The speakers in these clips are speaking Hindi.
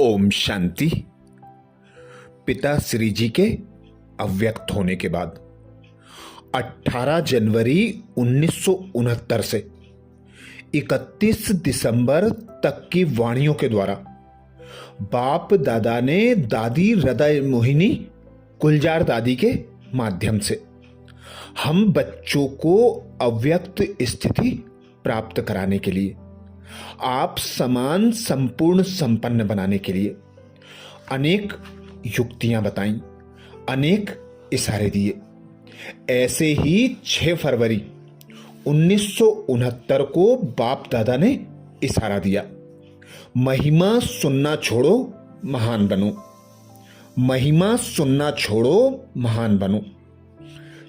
ओम शांति। पिता श्री जी के अव्यक्त होने के बाद 18 जनवरी 1969 से 31 दिसंबर तक की वाणियों के द्वारा बाप दादा ने दादी हृदय मोहिनी गुलजार दादी के माध्यम से हम बच्चों को अव्यक्त स्थिति प्राप्त कराने के लिए, आप समान संपूर्ण संपन्न बनाने के लिए अनेक युक्तियां बताईं, अनेक इशारे दिए। ऐसे ही 6 फरवरी 1969 को बाप दादा ने इशारा दिया, महिमा सुनना छोड़ो महान बनो, महिमा सुनना छोड़ो महान बनो।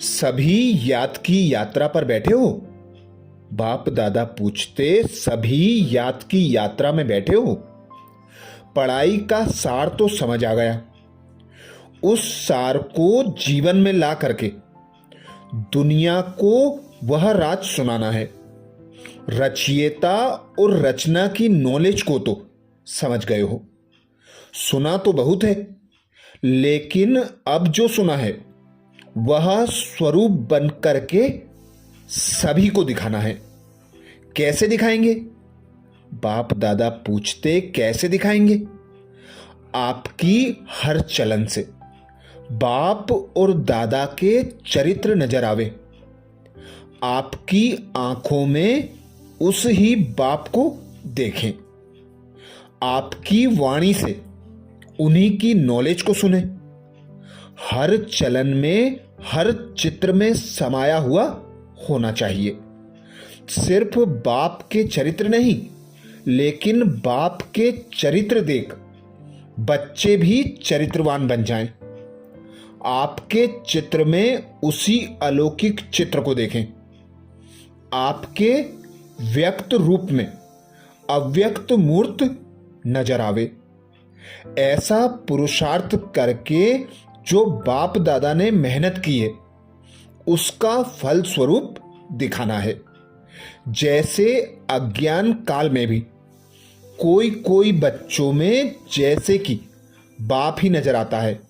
सभी याद की यात्रा पर बैठे हो? बाप दादा पूछते, सभी याद की यात्रा में बैठे हो? पढ़ाई का सार तो समझ आ गया, उस सार को जीवन में ला करके दुनिया को वह राज सुनाना है। रचयिता और रचना की नॉलेज को तो समझ गए हो, सुना तो बहुत है, लेकिन अब जो सुना है वह स्वरूप बन करके सभी को दिखाना है। कैसे दिखाएंगे? बाप दादा पूछते, कैसे दिखाएंगे? आपकी हर चलन से बाप और दादा के चरित्र नजर आवे, आपकी आंखों में उस ही बाप को देखें, आपकी वाणी से उन्हीं की नॉलेज को सुने। हर चलन में, हर चित्र में समाया हुआ होना चाहिए। सिर्फ बाप के चरित्र नहीं, लेकिन बाप के चरित्र देख बच्चे भी चरित्रवान बन जाएं। आपके चित्र में उसी अलौकिक चित्र को देखें, आपके व्यक्त रूप में अव्यक्त मूर्त नजर आवे। ऐसा पुरुषार्थ करके जो बाप दादा ने मेहनत की है उसका फल स्वरूप दिखाना है। जैसे अज्ञान काल में भी कोई कोई बच्चों में जैसे कि बाप ही नजर आता है,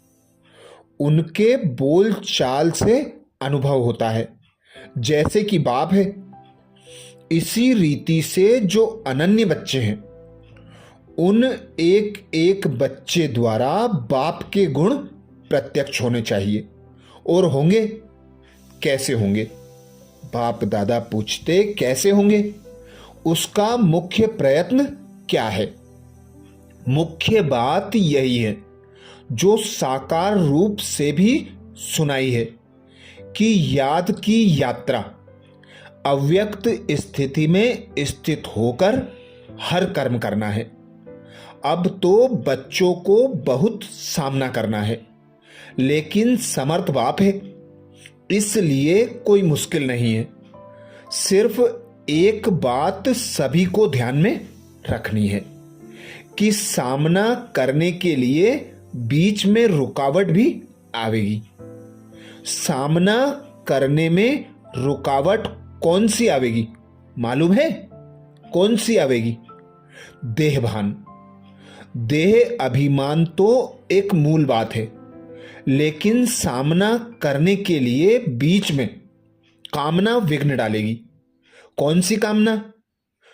उनके बोल चाल से अनुभव होता है जैसे कि बाप है। इसी रीति से जो अनन्य बच्चे हैं उन एक एक बच्चे द्वारा बाप के गुण प्रत्यक्ष होने चाहिए। और होंगे? कैसे होंगे? बाप दादा पूछते, कैसे होंगे? उसका मुख्य प्रयत्न क्या है? मुख्य बात यही है जो साकार रूप से भी सुनाई है कि याद की यात्रा अव्यक्त स्थिति में स्थित होकर हर कर्म करना है। अब तो बच्चों को बहुत सामना करना है, लेकिन समर्थ बाप है, इसलिए कोई मुश्किल नहीं है। सिर्फ एक बात सभी को ध्यान में रखनी है कि सामना करने के लिए बीच में रुकावट भी आवेगी। सामना करने में रुकावट कौन सी आवेगी मालूम है? कौन सी आवेगी? देहभान, देह अभिमान तो एक मूल बात है, लेकिन सामना करने के लिए बीच में कामना विघ्न डालेगी। कौन सी कामना?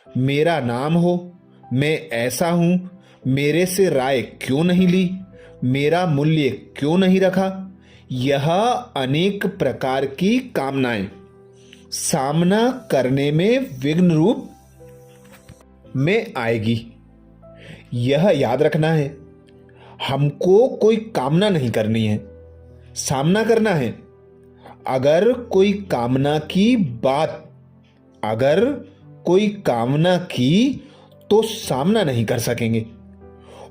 मेरा नाम हो, मैं ऐसा हूं, मेरे से राय क्यों नहीं ली, मेरा मूल्य क्यों नहीं रखा। यह अनेक प्रकार की कामनाएं सामना करने में विघ्न रूप में आएगी। यह याद रखना है, हमको कोई कामना नहीं करनी है, सामना करना है। अगर कोई कामना की बात, अगर कोई कामना की तो सामना नहीं कर सकेंगे।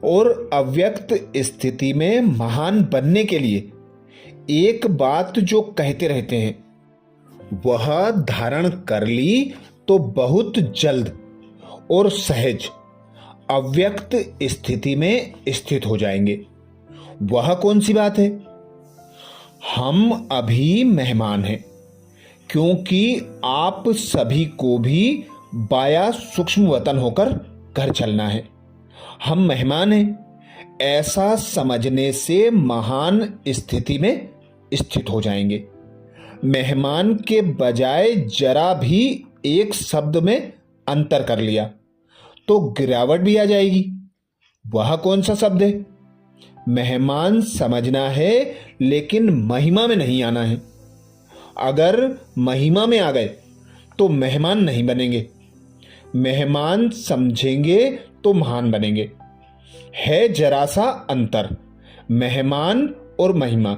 और अव्यक्त स्थिति में महान बनने के लिए एक बात जो कहते रहते हैं वह धारण कर ली तो बहुत जल्द और सहज अव्यक्त स्थिति में स्थित हो जाएंगे। वह कौन सी बात है? हम अभी मेहमान हैं, क्योंकि आप सभी को भी बाया सूक्ष्म वतन होकर घर चलना है। हम मेहमान हैं, ऐसा समझने से महान स्थिति में स्थित हो जाएंगे। मेहमान के बजाय जरा भी एक शब्द में अंतर कर लिया तो गिरावट भी आ जाएगी। वह कौन सा शब्द है? मेहमान समझना है लेकिन महिमा में नहीं आना है। अगर महिमा में आ गए तो मेहमान नहीं बनेंगे। मेहमान समझेंगे तो महान बनेंगे। है जरा सा अंतर मेहमान और महिमा,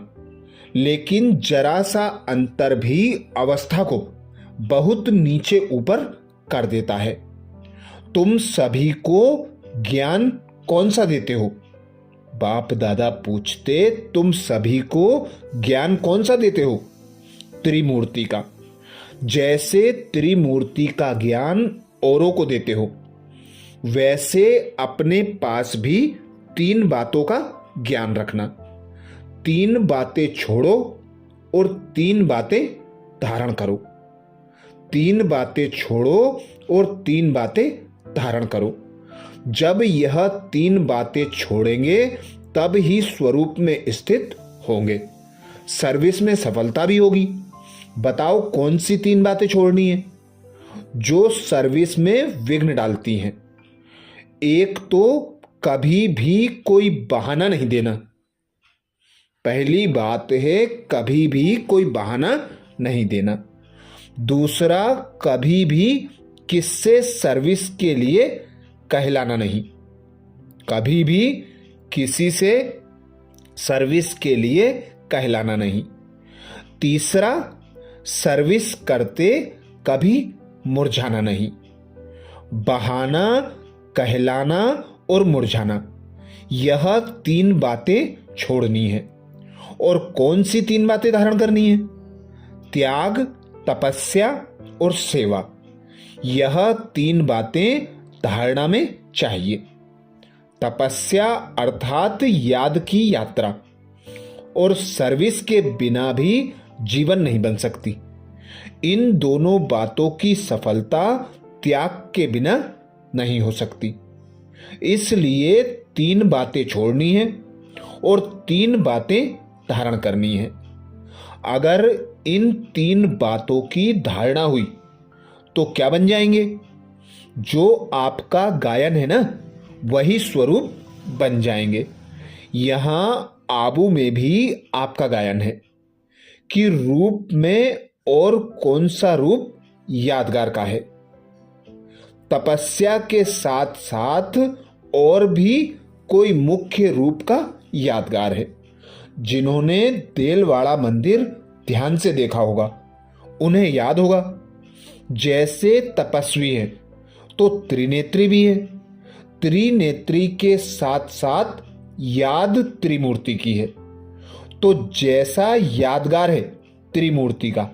लेकिन जरा सा अंतर भी अवस्था को बहुत नीचे ऊपर कर देता है। तुम सभी को ज्ञान कौन सा देते हो? बाप दादा पूछते, तुम सभी को ज्ञान कौन सा देते हो? त्रिमूर्ति का। जैसे त्रिमूर्ति का ज्ञान औरों को देते हो, वैसे अपने पास भी 3 बातों का ज्ञान रखना। 3 बातें छोड़ो और 3 बातें धारण करो। 3 बातें छोड़ो और 3 बातें धारण करो। जब यह 3 बातें छोड़ेंगे तब ही स्वरूप में स्थित होंगे, सर्विस में सफलता भी होगी। बताओ कौन सी 3 बातें छोड़नी है जो सर्विस में विघ्न डालती हैं? एक तो कभी भी कोई बहाना नहीं देना। पहली बात है कभी भी कोई बहाना नहीं देना। दूसरा, कभी भी किससे सर्विस के लिए कहलाना नहीं। कभी भी किसी से सर्विस के लिए कहलाना नहीं। तीसरा, सर्विस करते कभी मुरझाना नहीं। बहाना, कहलाना और मुरझाना, यह 3 बातें छोड़नी है। और कौन सी 3 बातें धारण करनी है? त्याग, तपस्या और सेवा। यह 3 बातें धारणा में चाहिए। तपस्या अर्थात याद की यात्रा, और सर्विस के बिना भी जीवन नहीं बन सकती। इन दोनों बातों की सफलता त्याग के बिना नहीं हो सकती। इसलिए 3 बातें छोड़नी है और 3 बातें धारण करनी है। अगर इन 3 बातों की धारणा हुई तो क्या बन जाएंगे? जो आपका गायन है ना, वही स्वरूप बन जाएंगे। यहां आबू में भी आपका गायन है कि रूप में और कौन सा रूप यादगार का है। तपस्या के साथ साथ और भी कोई मुख्य रूप का यादगार है। जिन्होंने देलवाड़ा मंदिर ध्यान से देखा होगा उन्हें याद होगा। जैसे तपस्वी है तो त्रिनेत्री भी है। त्रिनेत्री के साथ साथ याद त्रिमूर्ति की है। तो जैसा यादगार है त्रिमूर्ति का,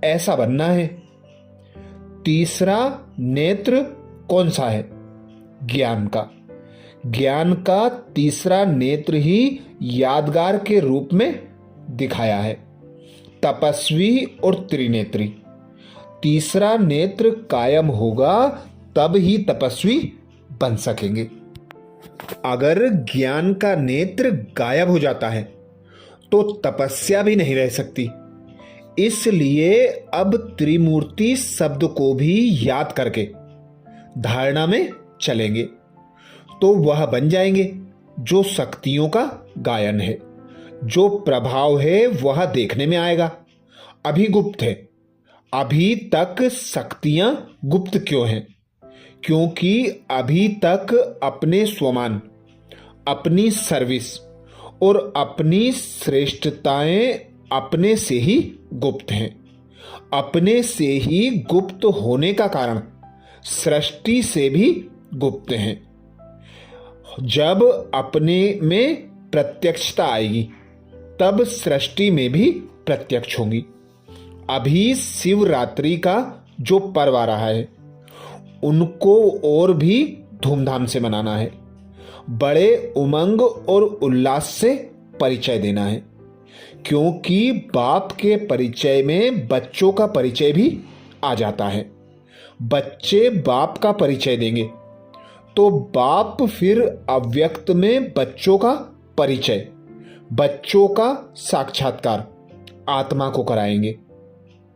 ऐसा बनना है। तीसरा नेत्र कौन सा है? ज्ञान का। ज्ञान का तीसरा नेत्र ही यादगार के रूप में दिखाया है। तपस्वी और त्रिनेत्री। तीसरा नेत्र कायम होगा तब ही तपस्वी बन सकेंगे। अगर ज्ञान का नेत्र गायब हो जाता है तो तपस्या भी नहीं रह सकती। इसलिए अब त्रिमूर्ति शब्द को भी याद करके धारणा में चलेंगे तो वह बन जाएंगे जो शक्तियों का गायन है। जो प्रभाव है वह देखने में आएगा। अभी गुप्त है। अभी तक शक्तियां गुप्त क्यों हैं? क्योंकि अभी तक अपने स्वमान, अपनी सर्विस और अपनी श्रेष्ठताएं अपने से ही गुप्त हैं। अपने से ही गुप्त होने का कारण सृष्टि से भी गुप्त हैं। जब अपने में प्रत्यक्षता आएगी तब सृष्टि में भी प्रत्यक्ष होंगी। अभी शिवरात्रि का जो पर्व आ रहा है उनको और भी धूमधाम से मनाना है। बड़े उमंग और उल्लास से परिचय देना है, क्योंकि बाप के परिचय में बच्चों का परिचय भी आ जाता है। बच्चे बाप का परिचय देंगे तो बाप फिर अव्यक्त में बच्चों का परिचय, बच्चों का साक्षात्कार आत्मा को कराएंगे,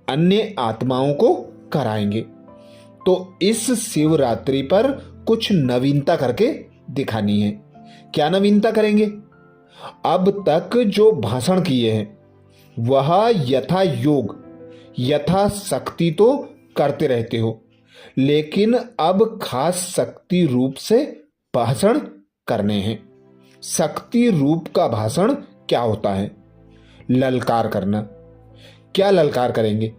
अन्य आत्माओं को कराएंगे। तो इस शिवरात्रि पर कुछ नवीनता करके दिखानी है। क्या नवीनता करेंगे? अब तक जो भाषण किए हैं वह यथा योग यथा शक्ति तो करते रहते हो, लेकिन अब खास शक्ति रूप से भाषण करने हैं। शक्ति रूप का भाषण क्या होता है? ललकार करना। क्या ललकार करेंगे?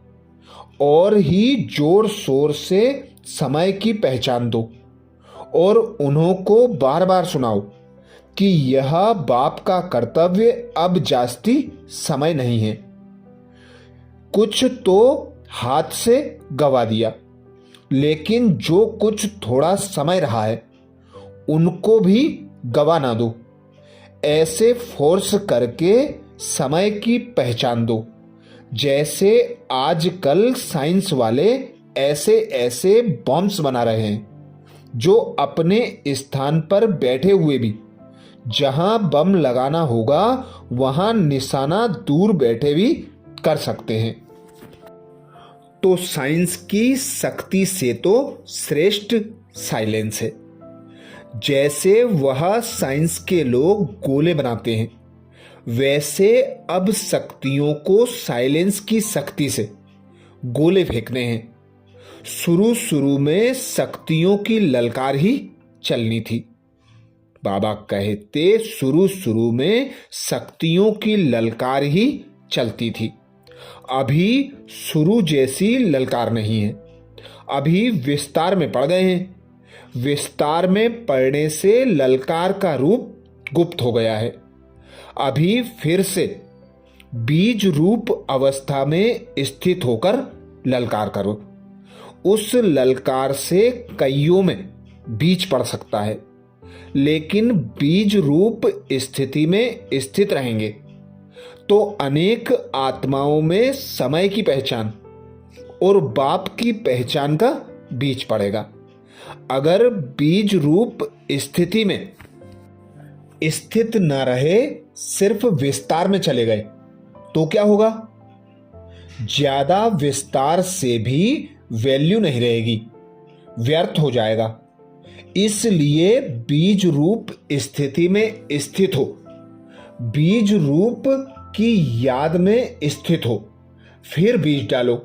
और ही जोर शोर से समय की पहचान दो और उन्हों को बार बार सुनाओ कि यह बाप का कर्तव्य अब जास्ती समय नहीं है। कुछ तो हाथ से गवा दिया, लेकिन जो कुछ थोड़ा समय रहा है उनको भी गवा ना दो। ऐसे फोर्स करके समय की पहचान दो, जैसे आजकल साइंस वाले ऐसे ऐसे बॉम्ब्स बना रहे हैं जो अपने स्थान पर बैठे हुए भी जहां बम लगाना होगा वहां निशाना दूर बैठे भी कर सकते हैं। तो साइंस की शक्ति से तो श्रेष्ठ साइलेंस है। जैसे वह साइंस के लोग गोले बनाते हैं, वैसे अब शक्तियों को साइलेंस की शक्ति से गोले फेंकने हैं। शुरू में शक्तियों की ललकार ही चलनी थी। बाबा कहते शुरू में शक्तियों की ललकार ही चलती थी। अभी शुरू जैसी ललकार नहीं है। अभी विस्तार में पड़ गए हैं। विस्तार में पड़ने से ललकार का रूप गुप्त हो गया है। अभी फिर से बीज रूप अवस्था में स्थित होकर ललकार करो। उस ललकार से कईयों में बीज पड़ सकता है, लेकिन बीज रूप स्थिति में स्थित रहेंगे तो अनेक आत्माओं में समय की पहचान और बाप की पहचान का बीज पड़ेगा। अगर बीज रूप स्थिति में स्थित न रहे, सिर्फ विस्तार में चले गए तो क्या होगा? ज्यादा विस्तार से भी वैल्यू नहीं रहेगी, व्यर्थ हो जाएगा। इसलिए बीज रूप स्थिति में स्थित हो, बीज रूप की याद में स्थित हो, फिर बीज डालो।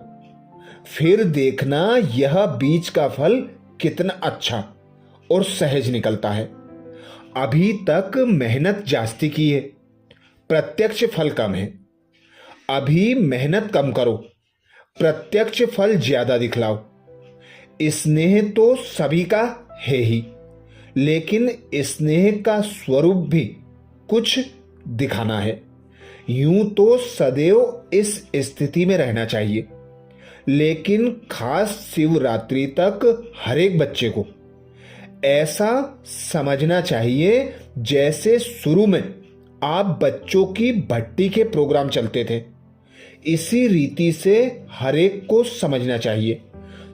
फिर देखना यह बीज का फल कितना अच्छा और सहज निकलता है। अभी तक मेहनत जास्ती की है, प्रत्यक्ष फल कम है। अभी मेहनत कम करो, प्रत्यक्ष फल ज्यादा दिखलाओ। स्नेह तो सभी का है ही, लेकिन स्नेह का स्वरूप भी कुछ दिखाना है। यूं तो सदैव इस स्थिति में रहना चाहिए, लेकिन खास शिवरात्रि तक हर एक बच्चे को ऐसा समझना चाहिए जैसे शुरू में आप बच्चों की भट्टी के प्रोग्राम चलते थे। इसी रीति से हर एक को समझना चाहिए।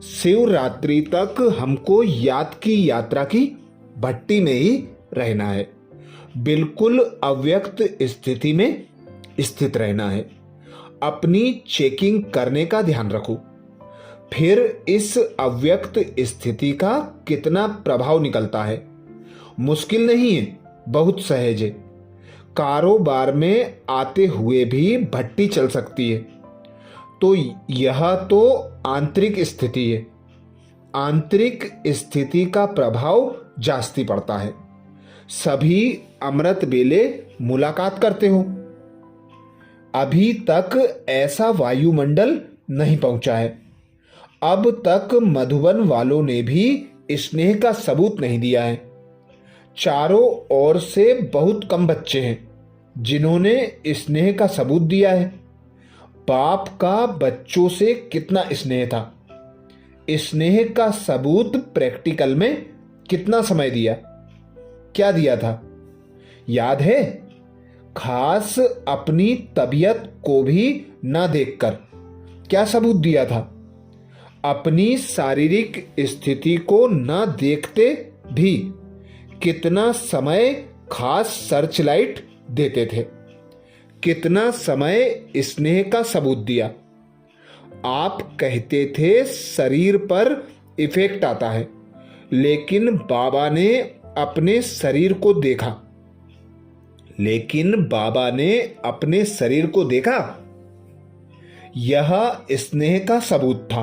शिवरात्रि तक हमको याद की यात्रा की भट्टी में ही रहना है, बिल्कुल अव्यक्त स्थिति में स्थित रहना है। अपनी चेकिंग करने का ध्यान रखो। फिर इस अव्यक्त स्थिति का कितना प्रभाव निकलता है। मुश्किल नहीं है, बहुत सहज है। कारोबार में आते हुए भी भट्टी चल सकती है। तो यह तो आंतरिक स्थिति है। आंतरिक स्थिति का प्रभाव जास्ती पड़ता है। सभी अमृत बेले मुलाकात करते हो। अभी तक ऐसा वायुमंडल नहीं पहुंचा है। अब तक मधुबन वालों ने भी स्नेह का सबूत नहीं दिया है। चारों ओर से बहुत कम बच्चे हैं जिन्होंने स्नेह का सबूत दिया है। बाप का बच्चों से कितना स्नेह था। स्नेह का सबूत प्रैक्टिकल में कितना समय दिया, क्या दिया था याद है? खास अपनी तबीयत को भी ना देखकर क्या सबूत दिया था? अपनी शारीरिक स्थिति को न देखते भी कितना समय खास सर्च लाइट देते थे, कितना समय स्नेह का सबूत दिया। आप कहते थे शरीर पर इफेक्ट आता है, लेकिन बाबा ने अपने शरीर को देखा, यह स्नेह का सबूत था।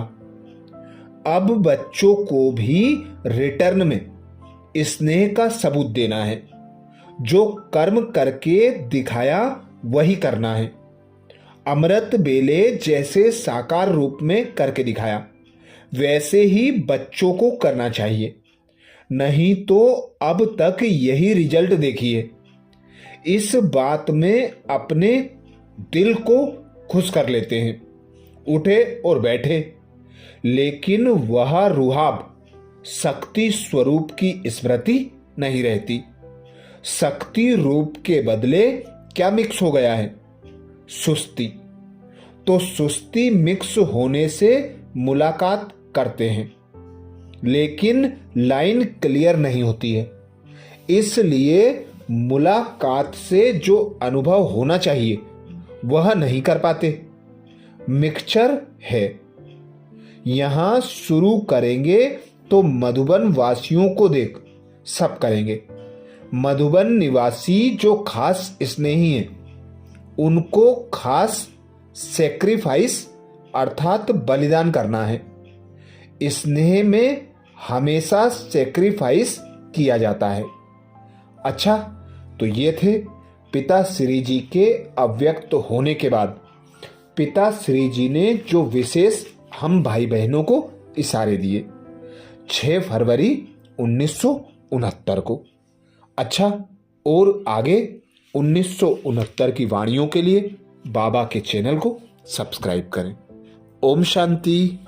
अब बच्चों को भी रिटर्न में स्नेह का सबूत देना है। जो कर्म करके दिखाया वही करना है। अमृत बेले जैसे साकार रूप में करके दिखाया, वैसे ही बच्चों को करना चाहिए। नहीं तो अब तक यही रिजल्ट देखिए। इस बात में अपने दिल को खुश कर लेते हैं, उठे और बैठे, लेकिन वह रुहाब शक्ति स्वरूप की स्मृति नहीं रहती। शक्ति रूप के बदले क्या मिक्स हो गया है? सुस्ती। तो सुस्ती मिक्स होने से मुलाकात करते हैं, लेकिन लाइन क्लियर नहीं होती है। इसलिए मुलाकात से जो अनुभव होना चाहिए वह नहीं कर पाते। मिक्सचर है। यहां शुरू करेंगे तो मधुबन वासियों को देख सब करेंगे। मधुबन निवासी जो खास स्नेही हैं, उनको खास सेक्रीफाइस अर्थात बलिदान करना है। स्नेह में हमेशा सेक्रीफाइस किया जाता है। अच्छा, तो ये थे पिता श्री जी के अव्यक्त होने के बाद पिता श्री जी ने जो विशेष हम भाई बहनों को इशारे दिए 6 फरवरी 1969 को। अच्छा, और आगे 1969 की वाणियों के लिए बाबा के चैनल को सब्सक्राइब करें। ओम शांति।